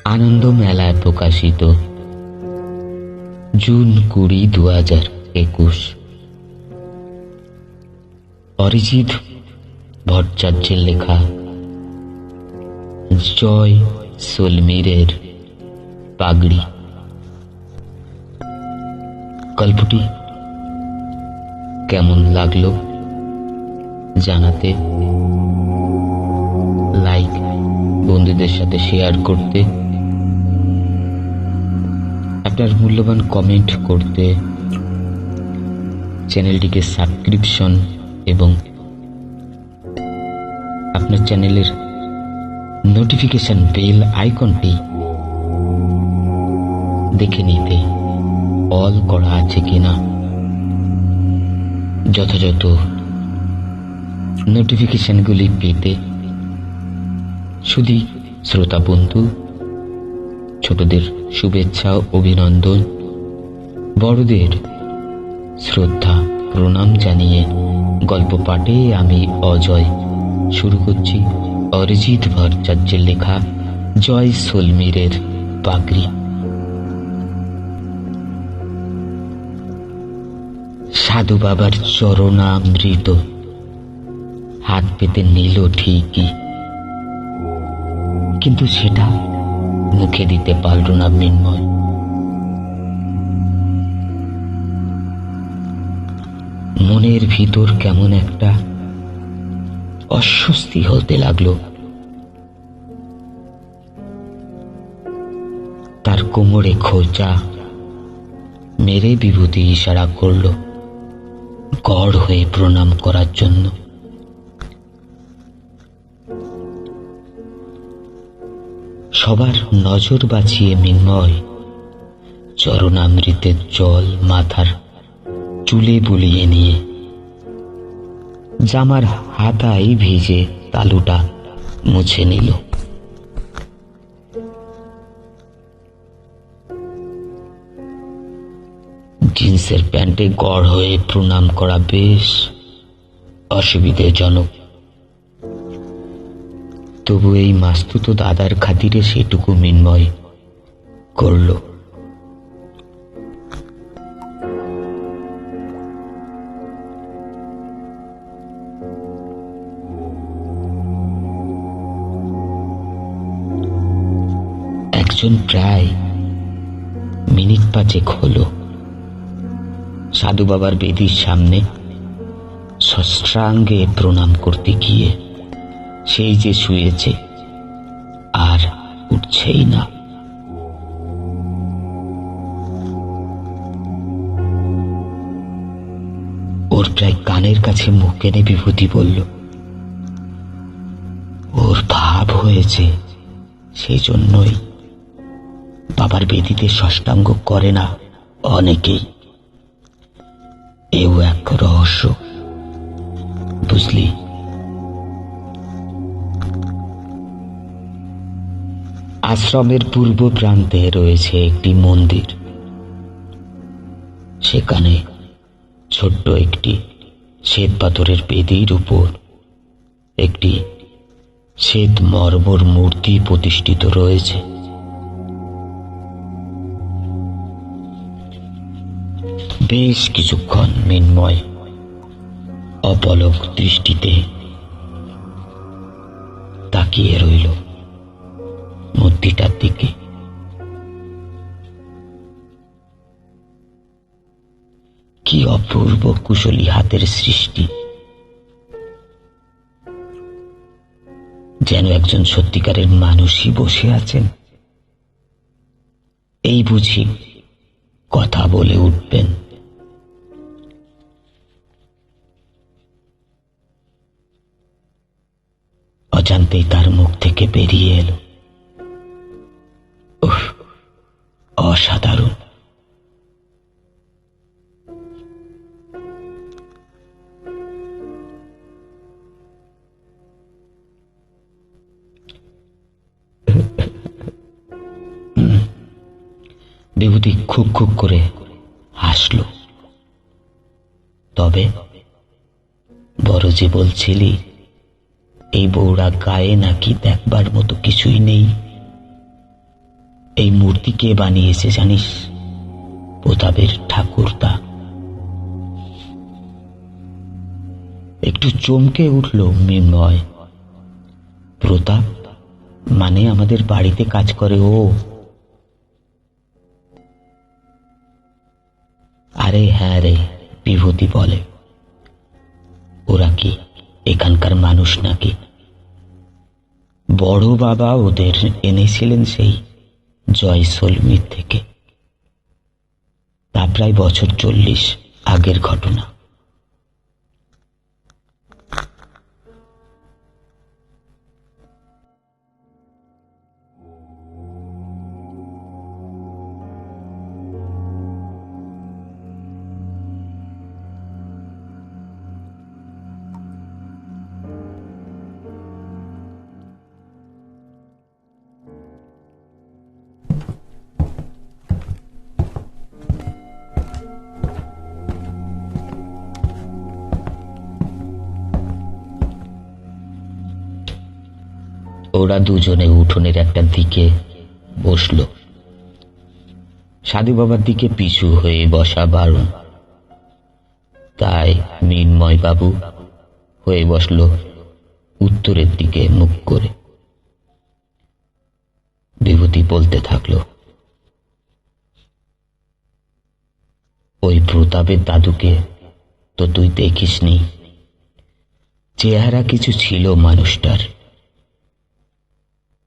আনন্দ মেলায় প্রকাশিত জুন 20, 2021। অরিজিৎ ভট্টাচার্যের লেখা জয় সলমিরের পাগড়ি। গল্পটি কেমন লাগলো জানাতে, লাইক, বন্ধুদের সাথে শেয়ার করতে, আপনার মূল্যবান কমেন্ট করতে, চ্যানেলটিকে সাবস্ক্রিপশন এবং আপনার চ্যানেলের নোটিফিকেশন বেল আইকনটি দেখে নিতে অল করা আছে কিনা। যথাযথ নোটিফিকেশনগুলি পেতে শুধু শ্রোতা বন্ধু, ছোটদের শুভেচ্ছা অভিনন্দন, বড়দের শ্রদ্ধা প্রণাম জানিয়ে গল্প পাঠে আমি অজয় শুরু করছি অরিজিৎ ভট্টাচার্যের লেখা জয় সলমিরের পাগড়ি। সাধু বাবার চরণামৃত হাত পেতে নিল ঠিকই, কিন্তু সেটা মুখে দিতে পারল না মৃন্ময়। মনের ভিতর কেমন একটা অস্বস্তি হতে লাগলো। তার কোমরে খোঁচা মেরে বিভূতি ইশারা করল গড় হয়ে প্রণাম করার জন্য। সবার নজর বাঁচিয়ে মৃন্ময় চরণামৃতের জল মাথার চুলে বুলিয়ে নিয়ে জামার হাতায় ভিজে তালুটা মুছে নিল। জিন্সের প্যান্টে গড় হয়ে প্রণাম করা বেশ অসুবিধাজনক, তবু এই মাস্তুতো দাদার খাতিরে সেটুকু মৃন্ময় করল। একজন প্রায় মিনিট 5 হলো সাধু বাবার বেদির সামনে সস্ত্রাঙ্গে প্রণাম করতে গিয়ে সেই যে শুয়েছে আর উঠছেই না। ওর প্রায় কানের কাছে মুখ এনে বিভূতি বলল, ওর ভাব হয়েছে, সেই জন্যই বাবার বেদিতে ষষ্ঠাঙ্গ করে না অনেকেই। এও এক রহস্য, বুঝলি? আশ্রমের পূর্ব প্রান্তে রয়েছে একটি মন্দির। সেখানে ছোট্ট একটি শ্বেত পাথরের বেদির উপর একটি শ্বেত মর্মর মূর্তি প্রতিষ্ঠিত রয়েছে। বেশ কিছুক্ষণ মৃন্ময় অপলক দৃষ্টিতে তাকিয়ে রইল মূর্তিটার দিকে। কি অপূর্ব কুশলী হাতের সৃষ্টি! যেন একজন সত্যিকারের মানুষই বসে আছেন। এই বুঝি কথা বলে উঠবেন। অজান্তেই তার মুখ থেকে বেরিয়ে এলো, উফ, অসাধারণ! বিভূতি খুব খুব করে হাসল। তবে বড় যে বলছিলি, এই বউড়া গায়ে নাকি দেখবার মতো কিছুই নেই। এই মূর্তি কে বানিয়েছে জানিস? প্রতাপের ঠাকুরদা। একটু চমকে উঠল মৃন্ময়। প্রতাপ মানে আমাদের বাড়িতে কাজ করে ও? আরে হ্যাঁ রে, বিভূতি বলে। ওরা কি এখানকার মানুষ নাকি? বড় বাবা ওদের এনেছিলেন সেই জয়সলমীর থেকে। তা প্রায় বছর 40 আগের ঘটনা। ওরা দুজনে উঠোনের একটা দিকে বসল। সাধু বাবার দিকে পিছু হয়ে বসা বারণ, তাই মৃন্ময় বাবু হয়ে বসল উত্তরের দিকে মুখ করে। বিভূতি বলতে থাকলো, ওই প্রতাপের দাদুকে তো তুই দেখিসনি। চেহারা কিছু ছিল মানুষটার,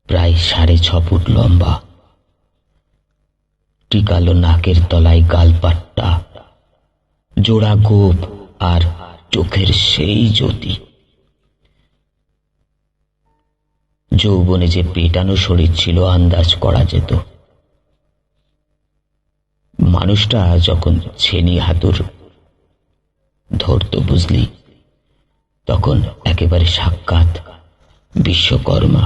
প্রায় 6.5 ফুট লম্বা, টিকালো নাকের তলায় গালপাট্টা, জোড়া গোপ আর চোখের সেই জ্যোতি। যৌবনে যে পেটানো শরীর ছিল আন্দাজ করা যেত। মানুষটা যখন ছেনি হাতুর ধরত বুঝলি, তখন একেবারে সাক্ষাৎ বিশ্বকর্মা।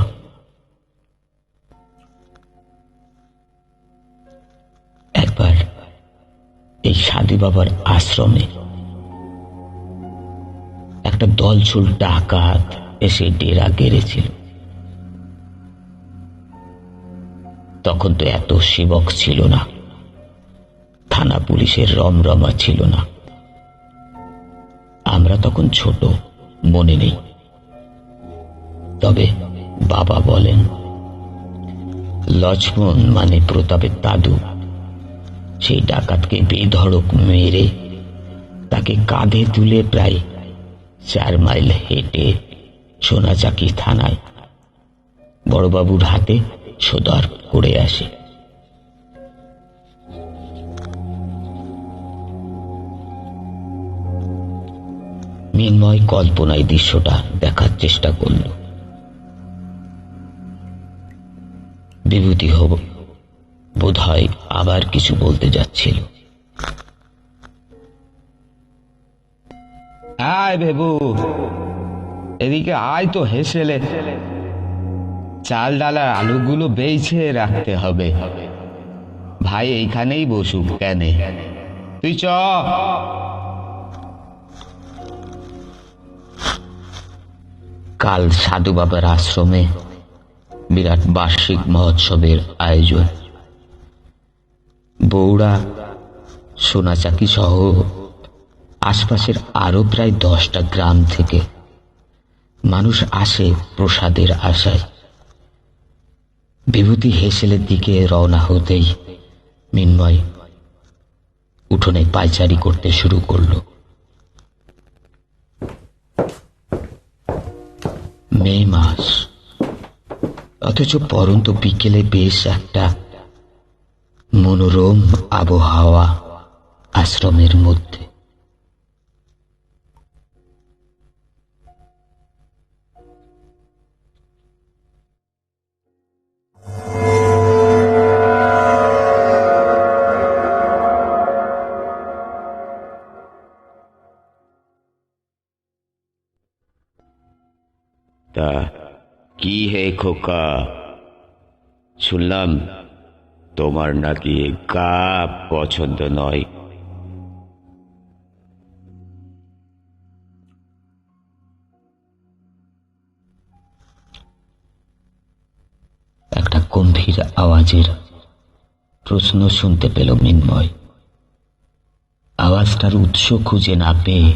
একবার এই সাধু বাবার আশ্রমে একটা দলছুল ডাকাত এসে ডেরা গেড়েছিল। তখন তো এত সেবক ছিল না, থানা পুলিশের রমরমা ছিল না। আমরা তখন ছোট, মনে নেই। তবে বাবা বলেন, লক্ষ্মণ মানে প্রতাপের দাদু সেই ডাকাতকে বেধড়ক মেরে তাকে কাঁধে তুলে প্রায় 4 মাইল হেঁটে সোনাচাকি থানায় বড়বাবুর হাতে সোদার করে আসে। মৃন্ময় কল্পনায় দৃশ্যটা দেখার চেষ্টা করল। বিভূতি বোধ হয় আবার কিছু বলতে যাচ্ছিল। আয় বেবু, এদিকে আয় তো হেসেলে। চাল ডাল আর আলুগুলো বেইছে রাখতে হবে। ভাই এইখানেই বসুক কেন, তুই চ। কাল সাধু বাবার আশ্রমে বিরাট বার্ষিক মহোৎসবের আয়োজন। বৌড়া, সোনাচাকি সহ আশপাশের আরো প্রায় 10টা গ্রাম থেকে মানুষ আসে প্রসাদের আশায়। বিভূতি হেসেলের দিকে রওনা হতেই মৃন্ময় উঠোনে পায়চারি করতে শুরু করল। মে মাস, অথচ পরন্ত বিকেলে বেশ একটা মনোরম আবহাওয়া আশ্রমের মধ্যে। তা কি হে খোকা, শুনলাম তোমার নাকি গা পছন্দ নয়। একটা গম্ভীর আওয়াজের প্রশ্ন শুনতে পেল মিন্ময়। আওয়াজটার উৎস খুঁজে না পেয়ে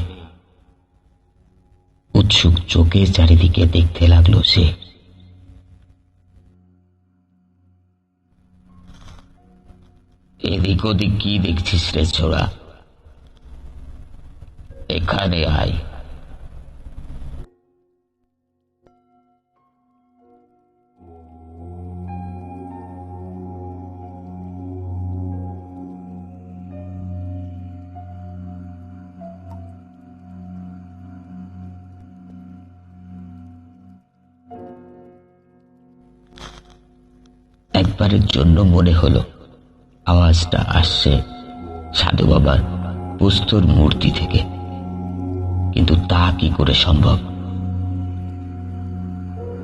উৎসুক চোখে চারিদিকে দেখতে লাগলো সে। এদিক ওদিক কি দেখছিস রে ছোড়া? এখানে আয়। একবারের জন্য মনে হলো আওয়াজটা আসছে সাধু বাবার প্রস্তর মূর্তি থেকে, কিন্তু তা কি করে সম্ভব?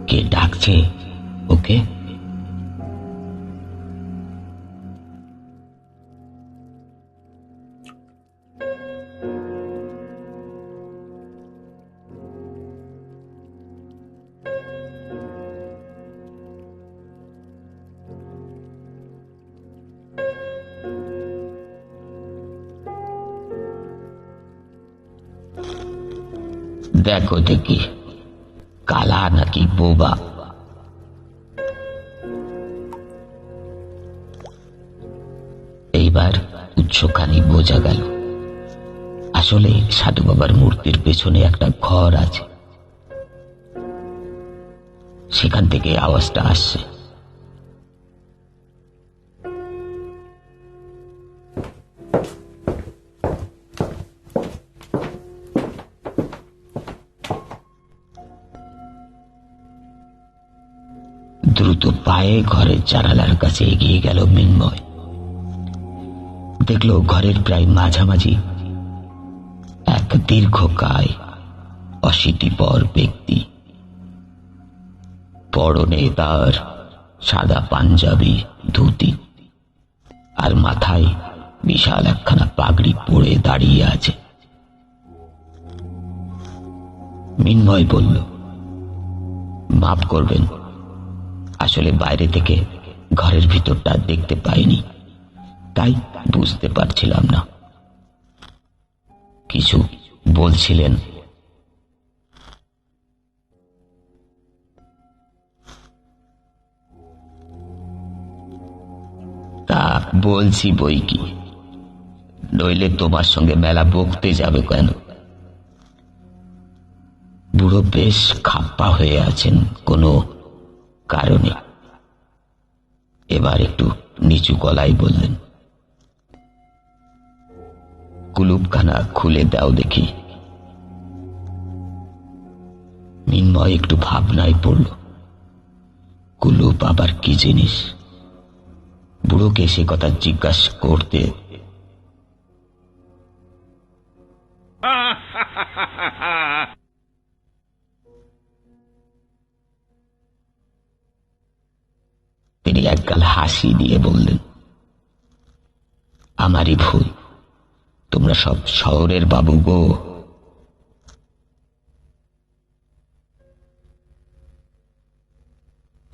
কে ডাকছে ওকে? দেখো দেখি কালা নাকি বোবা। এইবার উৎসখানি বোঝা গেল। আসলে সাধু বাবার মূর্তির পেছনে একটা ঘর আছে, সেখান থেকে আওয়াজটা আসছে। দ্রুত পায়ে ঘরের জানালার কাছে এগিয়ে গেল মিন্ময়। দেখল ঘরের প্রায় মাঝামাঝি এক দীর্ঘকায় অশীতিপর ব্যক্তি। পরনে তার সাদা পাঞ্জাবি ধুতি, আর মাথায় বিশাল একখানা পাগড়ি পরে দাঁড়িয়ে আছে। মিন্ময় বলল, মাফ করবেন, আসলে বাইরে থেকে ঘরের ভিতরটা দেখতে পাইনি, তাই বুঝতে পারছিলাম না। কিছু বলছিলেন? তা বলছি বই কি, নইলে তোমার সঙ্গে মেলা বকতে যাবে কেন? বুড়ো বেশ খাপ্পা হয়ে আছেন কোনো কারণে। এবার একটু নিচু গলায় বললেন, কুলুপখানা খুলে দাও দেখি। মিন্ময় একটু ভাবনায় পড়ল, কুলুপ আবার কি জিনিস? বুড়োকে সে কথা জিজ্ঞাসা করতে তিনি একগাল হাসি দিয়ে বললেন, আমারই ভুল, তোমরা সব শহরের বাবু গো।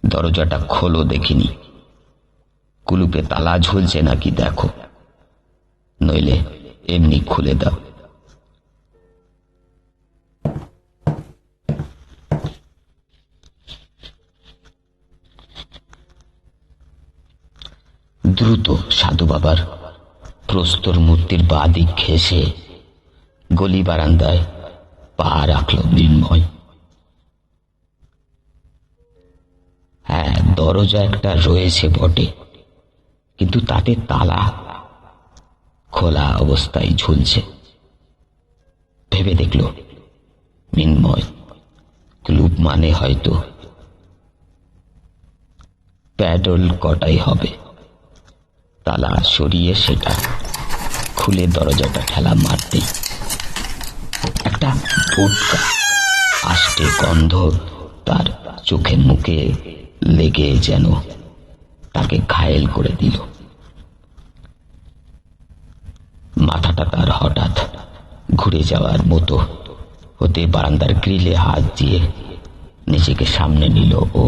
দরজাটা খোলো দেখিনি, কুলুপে তালা ঝুলছে নাকি দেখো, নইলে এমনি খুলে দাও। দ্রুত সাধু বাবার প্রস্তর মূর্তির বাদিক ঘেঁষে গলি বারান্দায় পা রাখল মিন্ময়। হ্যাঁ, দরজা একটা রয়েছে বটে, কিন্তু তাতে তালা খোলা অবস্থায় ঝুলছে। ভেবে দেখল মিন্ময়, ক্লুব মানে হয়তো প্যাডল কটাই হবে। তালা সরিয়ে সেটা খুলে দরজাটা ঠেলা মারতেই একটা ভুটকা আষ্টে গন্ধ তার চোখে মুখে লেগে যেন তাকে ঘায়েল করে দিল। মাথাটা তার হঠাৎ ঘুরে যাওয়ার মতো হতে বারান্দার গ্রিলে হাত দিয়ে নিজেকে সামনে নিল ও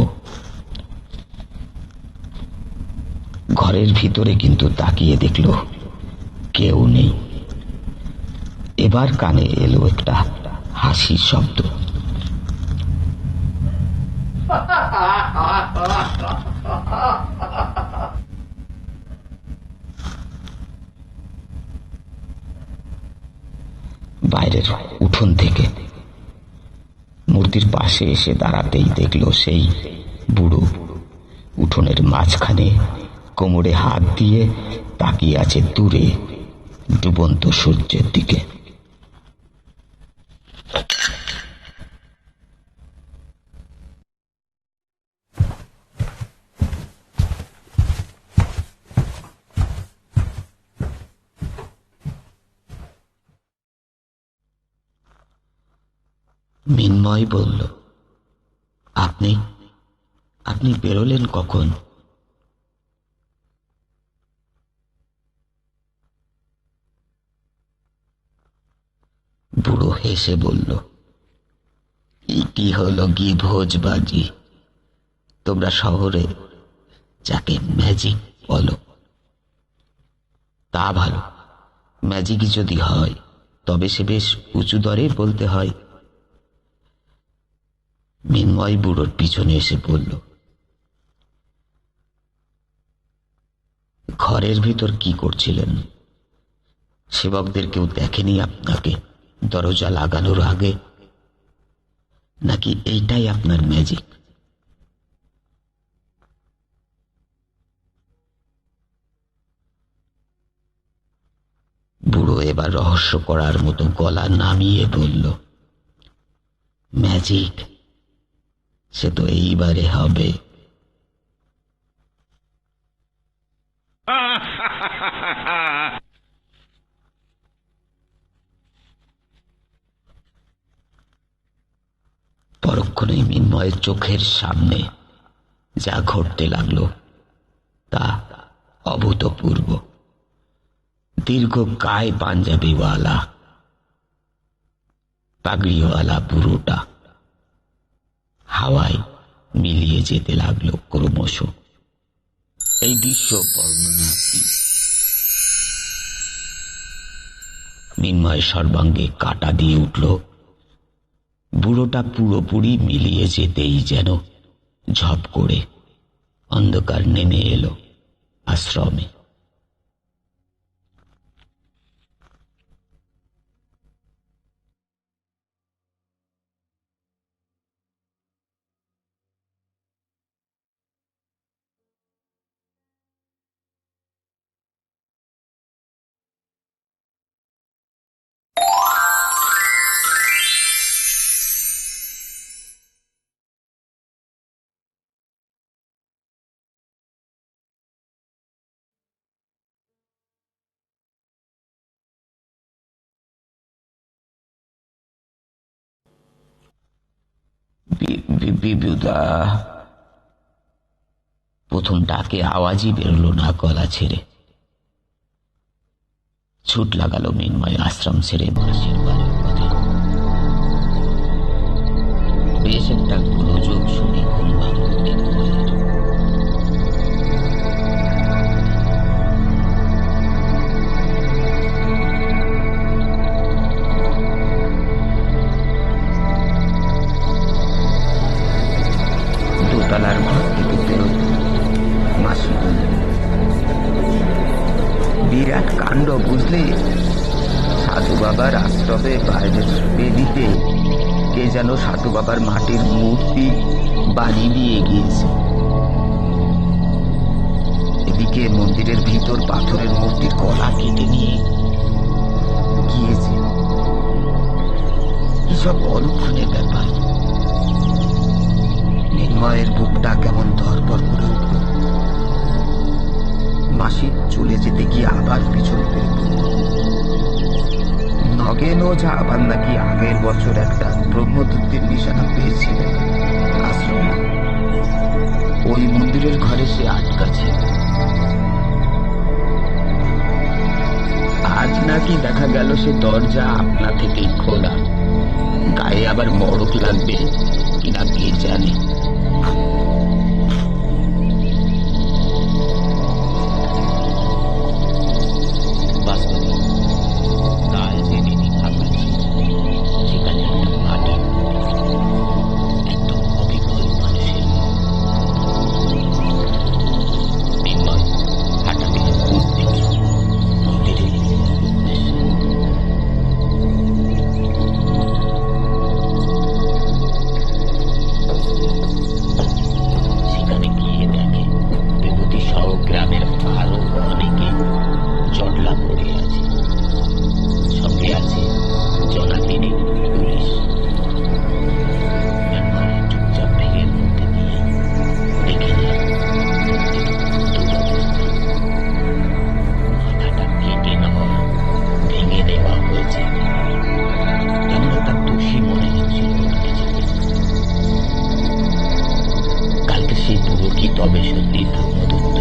ঘরের ভিতরে কিন্তু তাকিয়ে দেখল কেউ নেই। এবার কানে এলো একটা হাসির শব্দ। বাইরের উঠোন থেকে মূর্তির পাশে এসে দাঁড়াতেই দেখল সেই বুড়ো উঠোনের মাঝখানে কোমরে হাত দিয়ে তাকিয়ে আছে দূরে ডুবন্ত সূর্যের দিকে। মিন্ময় বলল, আপনি আপনি বেরোলেন কখন? বুড়ো হেসে বলল, এটি হলো গিয়ে ভোজবাজি। তোমরা শহরে যাকে ম্যাজিক বলো। তা ভালো, ম্যাজিক যদি হয় তবে সে বেশ উঁচু দরে বলতে হয়। মিন্ময় বুড়োর পিছনে এসে বলল, ঘরের ভিতর কি করছিলেন? সেবকদের কেউ দেখেনি আপনাকে দরজা লাগানোর আগে? নাকি এইটাই আপনার ম্যাজিক? বুড়ো এবার রহস্য করার মতো গলা নামিয়ে বলল, ম্যাজিক সে তো এইবারে হবে। পরক্ষণেই মিন্ময়ের চোখের সামনে যা ঘটতে লাগলো তা অভূতপূর্ব। দীর্ঘ গায়ে পাঞ্জাবিওয়ালা পাগড়িওয়ালা বুড়োটা হাওয়ায় মিলিয়ে যেতে লাগলো ক্রমশ। এই দৃশ্য বর্ণনাটি মিন্ময়ের সর্বাঙ্গে কাঁটা দিয়ে উঠল। বুড়োটা পুরোপুরি মিলিয়ে যেতেই যেন ঝপ করে অন্ধকার নেমে এলো আশ্রমে। বিবুদা, প্রথম ডাকে আওয়াজই বেরোলো না গলা ছেড়ে। ছুট লাগালো মিন্ময় আশ্রম ছেড়ে মাসির বাড়ির পথে। বেশ একটা গোলযোগ শুনে ঘুম ভাঙল মিন্ময়ের। দোতলার ঘর থেকে বেরোত মাসি বললেন, বিরাট কাণ্ড বুঝলি। সাধু বাবার আশ্রমে বাইরের বেদিতে কে যেন সাধু বাবার মাটির মূর্তি বানিয়ে নিয়ে গিয়েছে। এদিকে মন্দিরের ভিতর পাথরের মূর্তির গলা কেটে নিয়ে গিয়েছে। এসব অলক্ষণের ব্যাপার। মিন্ময়ের বুকটা কেমন ধরপড় করে উঠল। মাসি চলে যেতে গিয়ে আবার পিছন ফিরে পড়ল। নগেন ওঝা আবার নাকি আগের বছর একটা ব্রহ্মদূতের নিশানা পেয়েছিলেন আশ্রমে। ওই মন্দিরের ঘরে সে আটকা ছিল। আজ নাকি দেখা গেল সে দরজা আপনা থেকেই খোলা। গায়ে আবার মড়ক লাগবে কিনা কে জানে। হবে সত্যি ধর্মদত্ত,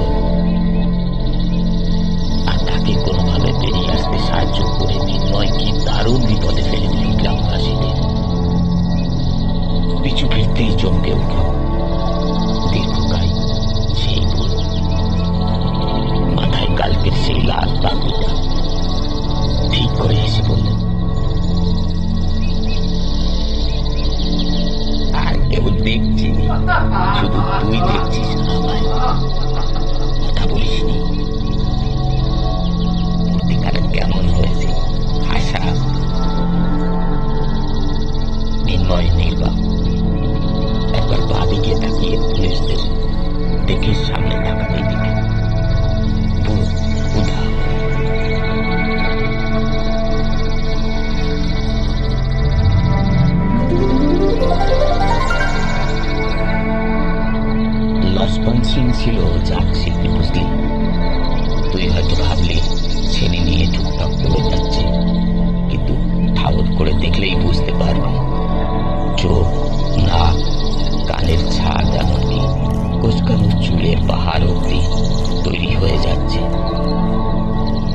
আর তাকে কোনোভাবে বেরিয়ে আসতে সাহায্য করে নির্ময় কি দারুণ বিপদে ফেলে দিল গ্রামবাসীদের। পিছু ফিরতেই চমকে উঠল দীর্ঘকায় সেই বুড়ো, মাথায় কালকের সেই লাল পাগড়িটা। ঠিক করে এসে বললেন, আর কেউ দেখছি, শুধু তুই দেখছিস না আমায়, কথা বলিসনি। মূর্তিকাটা কেমন হয়েছে, আশা? নির্ময় নির্বাক একবার বাদিকে তাকিয়ে পুলিশদের দেখে সামনে তাকাতে দিকে পুরো উধা। লক্ষ্মণ সিং ছিল যাক শিখতে, বুঝলি? তুই হয়তো ভাবলি ছেলে নিয়ে টুকটাক করে যাচ্ছে, কিন্তু ঠাউর করে দেখলেই বুঝতে পারবি চোখ, নাক, কানের ছাদ, এমনকি কোচকানোর চুলের পাহাড় অব্দি তৈরি হয়ে যাচ্ছে।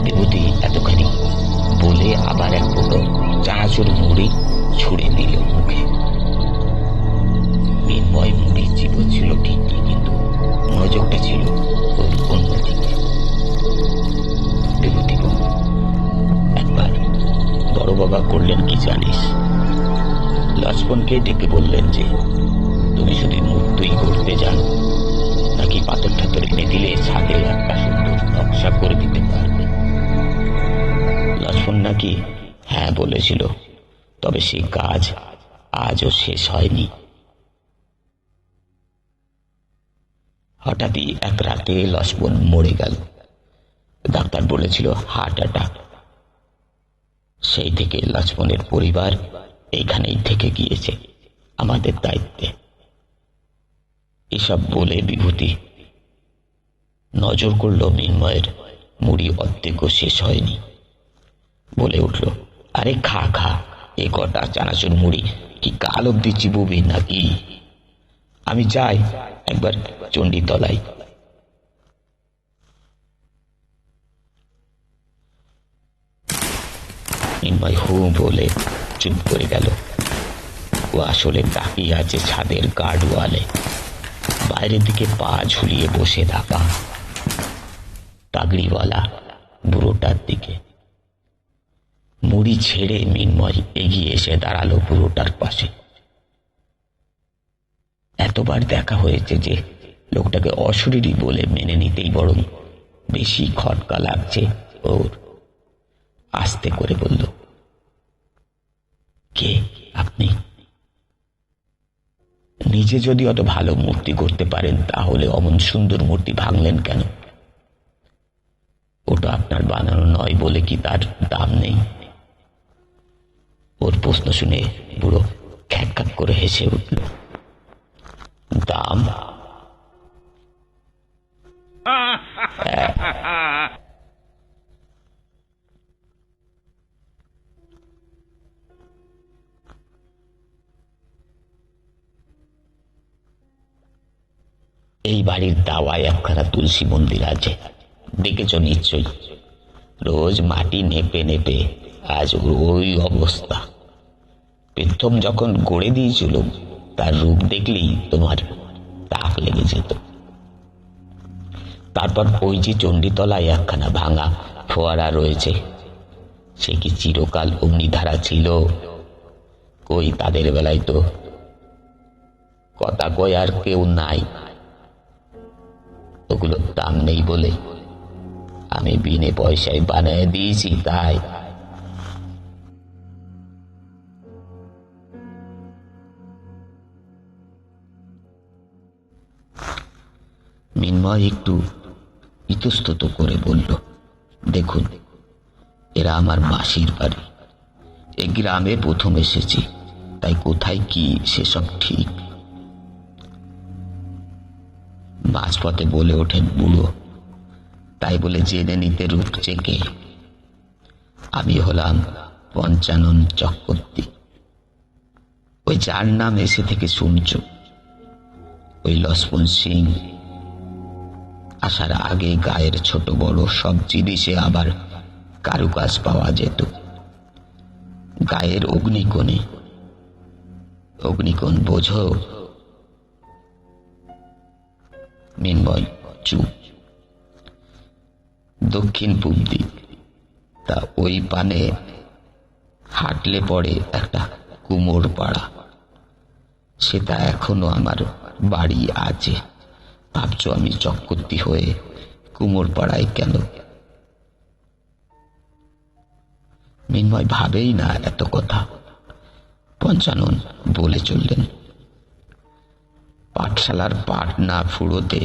বিভূতি এতখানি বলে আবার এক ফুটো চানাচুর মুড়ি ছুঁড়ে দিল মুখে। নির্ময় মুড়ি চিবোচ্ছিল ঠিকই, কিন্তু মনোযোগটা ছিল ওর অন্যদিকে। বিভূতি বলল, একবার বড় বাবা করলেন কি জানিস? লক্ষ্মণকে ডেকে বললেন যে, তুমি যদি মূর্তি করতে জানো, নাকি পাথর ঠাথর এনে দিলে ছাদে একটা সুন্দর নকশা করে দিতে পারবে। লক্ষ্মণ নাকি হ্যাঁ বলেছিল, তবে সেই কাজ আজও শেষ হয়নি। হঠাৎই এক রাতে লক্ষ্মণ মরে গেল। ডাক্তার বলেছিল হার্ট অ্যাটাক। সেই থেকে লক্ষ্মণের পরিবার এইখানেই থেকে গিয়েছে আমাদের দায়িত্বে। এসব বলে বিভূতি নজর করল মৃন্ময়ের মুড়ি অর্ধেকও শেষ হয়নি। বলে উঠল, আরে খা খা, এ কটা চানাচুর মুড়ি কি কাল অব্দি চিবুবি নাকি? আমি যাই একবার চণ্ডীতলায়। মৃন্ময় হু বলে চুপ করে গেল। ও আসলে তাকিয়ে আছে ছাদের গার্ড ওয়ালে, বাইরের দিকে পা ঝুলিয়ে বসে থাকা পাগড়িওয়ালা বুড়োটার দিকে। মুড়ি ছেড়ে মৃন্ময় এগিয়ে এসে দাঁড়ালো বুড়োটার পাশে। এতবার দেখা হয়েছে যে লোকটাকে অশরীরী বলে মেনে নিতেই বরং বেশি খটকা লাগছে ওর। আস্তে করে বলল, কে আপনি? নিজে যদি অত ভালো মূর্তি করতে পারেন, তাহলে অমন সুন্দর মূর্তি ভাঙলেন কেন? ওটা আপনার বানানো নয় বলে কি তার দাম নেই? ওর প্রশ্ন শুনে বুড়ো খ্যাক খ্যাক করে হেসে উঠল। দাম? এই বাড়ির দাওয়ায় একখানা তুলসী মন্দির আছে, দেখেছ নিশ্চয়ই। রোজ মাটি নেপে নেপে আজ ওই অবস্থা। প্রথম যখন গড়ে দিয়েছিল, তার রূপ দেখলেই তোমার তাক লেগে যেত। তারপর ওই যে চণ্ডীতলায় একখানা ভাঙা ফোয়ারা রয়েছে, সে কি চিরকাল অগ্নিধারা ছিল? কই, তাদের বেলায় তো কথা কয় আর কেউ নাই। ওগুলোর দাম নেই বলে আমি বিনে পয়সায় বানিয়ে দিয়েছি, তাই। মৃন্ময় একটু ইতস্তত করে বলল, দেখুন, এরা আমার মাসির বাড়ি। এ গ্রামে প্রথম এসেছি, তাই কোথায় কি সেসব ঠিক। মাঝপথে বলে ওঠেন বুড়ো, তাই বলে জেনে নিতে রুখছে কে? আমি হলাম পঞ্চানন চক্রবর্তী, ওই যার নাম এসে থেকে শুনছ, ওই লক্ষ্মণ সিং আসার আগে গায়ের ছোট বড় সব জিনিসে আবার কারুকাজ পাওয়া যেত। গায়ের অগ্নিকোণ বোঝো? মিনময় চুপ। দক্ষিণ পূব দিক, তা ওই পানে হাঁটলে পড়ে একটা কুমোর পাড়া। সেটা এখনো আমার বাড়ি আছে। ভাবছো আমি চক্করতি হয়ে কুমোর পাড়ায় কেন? মিনময় ভাবেই না এত কথা। পঞ্চানন বলে চললেন, পাঠশালার পাঠ না ফুরোতে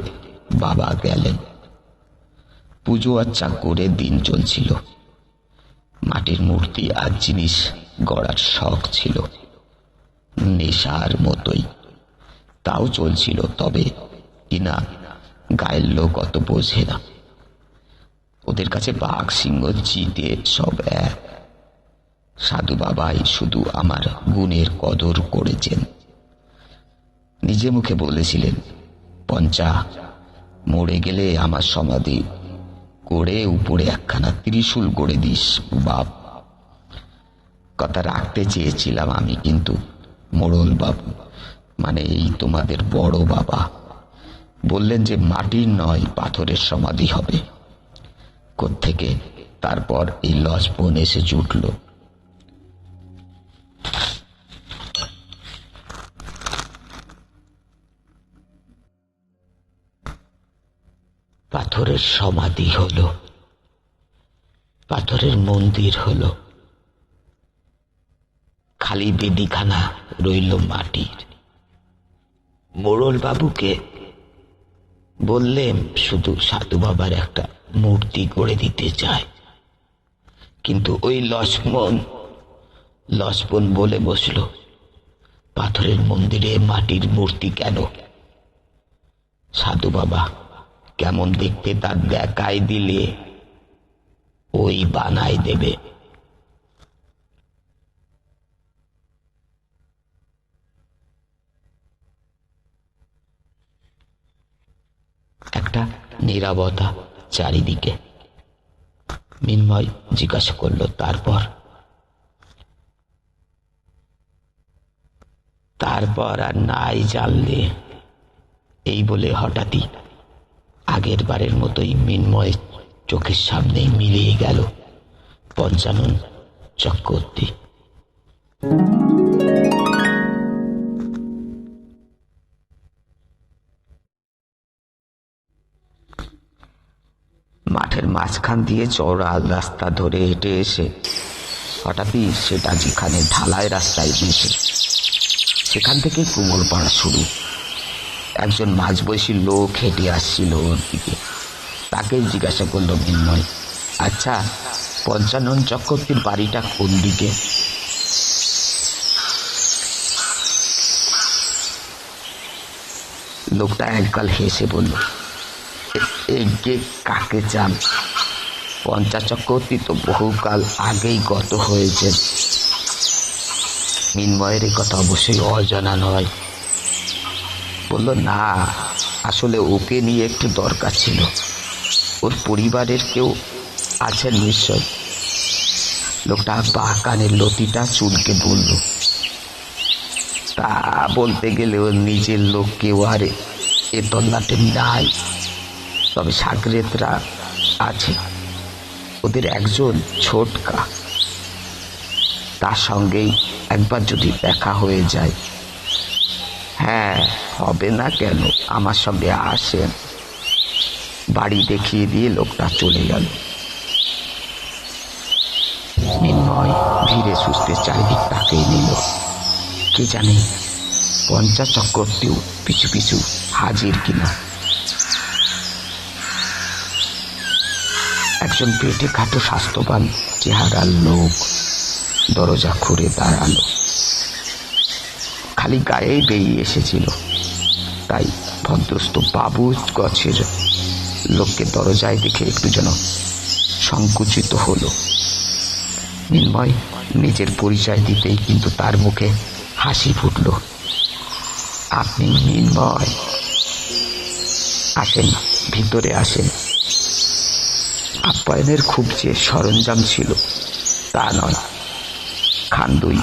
বাবা গেলেন। পুজো আচ্ছা করে দিন চলছিল। মাটির মূর্তি আর জিনিস গড়ার শখ ছিল, নেশার মতোই। তাও চলছিল, তবে কিনা গায়ের লোক অত বোঝে না। ওদের কাছে বাঘ, সিংহ, চিতে সব এক। সাধু বাবাই শুধু আমার গুণের কদর করেছেন। নিজে মুখে বলেছিলেন, পঞ্চা, মরে গেলে আমার সমাধি করে উপরে একখানা ত্রিশূল করে দিস বাপ। কথা রাখতে চেয়েছিলাম আমি, কিন্তু মোড়ল বাবু, মানে এই তোমাদের বড় বাবা, বললেন যে মাটির নয় পাথরের সমাধি হবে। কোত্থেকে তারপর এই লজপন এসে জুটল। পাথরের সমাধি হলো, পাথরের মন্দির হলো, খালি বেদিখানা রইল মাটির। মোড়ল বাবুকে বললেন শুধু সাধু বাবার একটা মূর্তি করে দিতে চায়, কিন্তু ওই লক্ষ্মণ বলে বসলো, পাথরের মন্দিরে মাটির মূর্তি কেন? সাধু বাবা কেমন দেখতে তার দেখাই দিলে ওই বানায় দেবে। একটা নীরবতা চারিদিকে। মিনময় জিজ্ঞাসা করল, তারপর আর নাই জানলে? এই বলে হঠাৎই আগের বারের মতোই মিনময় চোখের সামনে মিলিয়ে গেল পঞ্চানন চক্রবর্তী। মাঠের মাঝখান দিয়ে চওড়া রাস্তা ধরে হেঁটে এসে হঠাৎই সেটা যেখানে ঢালাই রাস্তায় মিশে, সেখান থেকে কুমোর পাড়া শুরু। একজন মাঝবয়সী লোক হেঁটে আসছিল ওর দিকে। তাকেই জিজ্ঞাসা করলো মিনময়, আচ্ছা, পঞ্চানন চক্রবর্তীর বাড়িটা কোন দিকে? লোকটা একগাল হেসে বলল, একে কাকে চান? পঞ্চা চক্রবর্তী তো বহুকাল আগেই গত হয়েছেন। মিনময়ের কথা অবশ্যই অজানা নয়। বলল, না, আসলে ওকে নিয়ে একটু দরকার ছিল। ওর পরিবারের কেউ আছেন নিশ্চয়। লোকটা বাঁ কানের লতিটা চুলকে বলল, তা বলতে গেলে ওর নিজের লোক কেউ আর এ তল্লাটে নাই, তবে সাগরেতরা আছে। ওদের একজন ছোটকা, তার সঙ্গেই একবার যদি দেখা হয়ে যায়। হ্যাঁ, হবে না কেন, আমার সঙ্গে আসেন। বাড়ি দেখিয়ে দিয়ে লোকটা চলে গেল। মিনময় ধীরে সুস্থে চারিদিক তাকিয়ে নিল। কে জানে পঞ্চা চক্রবর্তীও পিছু পিছু হাজির কিনা। একজন পেটে খাটো স্বাস্থ্যবান চেহারার লোক দরজা খুঁড়ে দাঁড়ালো। খালি গায়েই বেরিয়ে এসেছিল, তাই ভদ্রস্থ বাবু গছের লোককে দরজায় দেখে একটু যেন সংকুচিত হলো। মিনময় নিজের পরিচয় দিতেই কিন্তু তার মুখে হাসি ফুটল। আপনি মিনময়? আসেন, ভিতরে আসেন। আপ্যায়নের খুব যে সরঞ্জাম ছিল তা নয়, খান্দুই,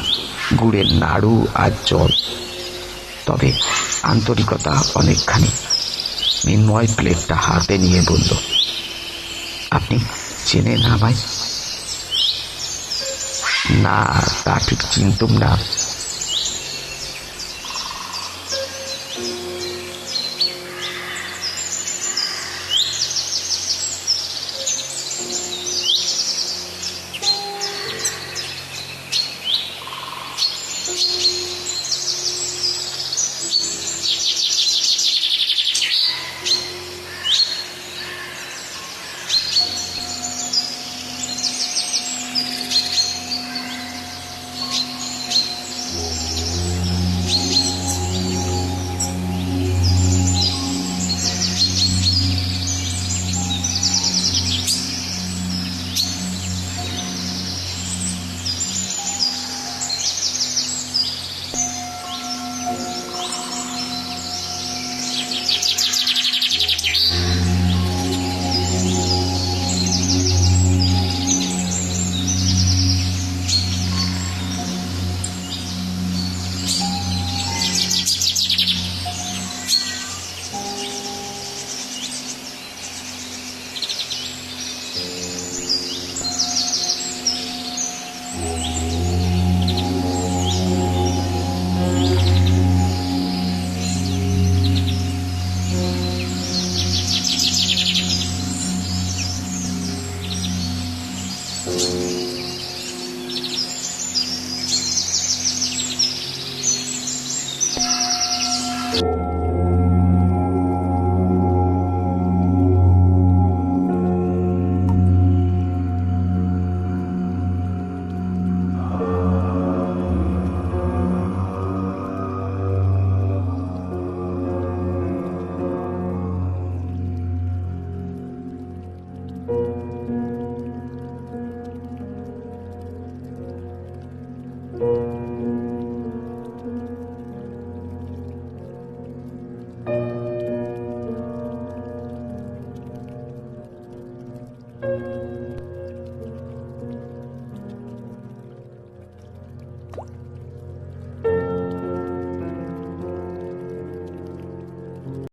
গুড়ের নাড়ু আর জল, তবে আন্তরিকতা অনেকখানি। মৃন্ময় প্লেটটা হাতে নিয়ে বলল, আপনি চেনেন আমায়? না, তা ঠিক চিনতুম না।